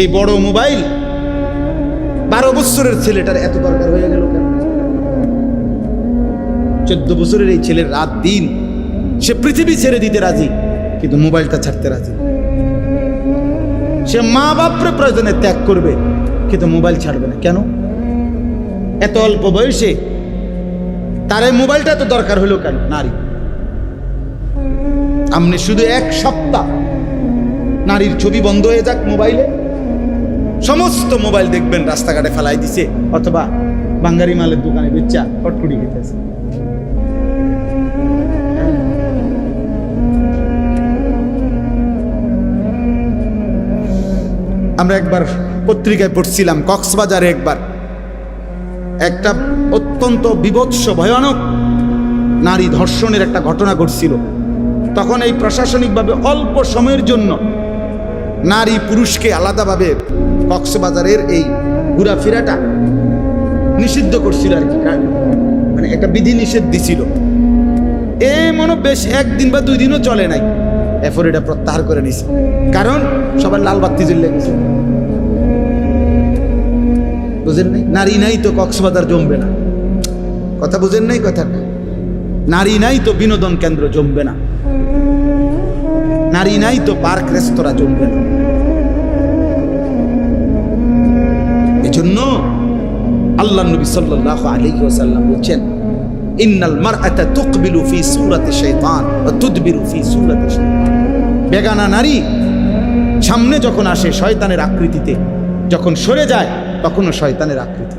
এই বড় মোবাইল 12 বছরের ছেলেটার এত দরকার হয়ে গেল কেন? 14 বছরের এই ছেলের রাত দিন সে পৃথিবী ছেড়ে দিতে রাজি, কিন্তু মোবাইলটা ছাড়তে রাজি। সে মা বাপরে প্রয়োজনে ত্যাগ করবে, কিন্তু মোবাইল ছাড়বে না। কেন? এত অল্প বয়সে তার এই মোবাইলটা তো দরকার হলো কেন? নারী। আপনি শুধু 1 সপ্তাহ নারীর ছবি বন্ধ হয়ে যাক মোবাইলে, সমস্ত মোবাইল দেখবেন রাস্তাঘাটে ফেলাই দিছে, অথবা বাঙ্গারি মালের দোকানে বেচা কটকুটি খেতেছে। আমরা একবার পত্রিকায় পড়ছিলাম, কক্সবাজারে একবার একটা অত্যন্ত বিভৎস ভয়ানক নারী ধর্ষণের একটা ঘটনা ঘটছিল। তখন এই প্রশাসনিকভাবে অল্প সময়ের জন্য নারী পুরুষকে আলাদাভাবে কক্সবাজারের এই ঘোরাফেরাটা নিষিদ্ধ করছিল আর কি, মানে একটা বিধি নিষেধ দিছিল। বেশ 1 দিন বা 2 দিনও চলে নাই, এরপর এটা প্রত্যাহার করে নিছে। কারণ সবার লাল বাতি জ্বলে গেছে। বুঝেন নাই? নারী নাই তো কক্সবাজার জমবে না। কথা বুঝেন নাই কথাটা? নারী নাই তো বিনোদন কেন্দ্র জমবে না, নারী নাই তো পার্ক রেস্তোরাঁ জমবে না। এজন্য আল্লাহ নবী সাল্লাল্লাহু আলাইহি ওয়াসাল্লাম বলেন, ইন্নাল মারআতা তুকবিলু ফি সূরাতি শাইতান ওয়া তুদবিরু ফি সূরাতি শাইতান। বেগানা নারী সামনে যখন আসে শয়তানের আকৃতিতে, যখন সরে যায় তখনও শয়তানের আকৃতি।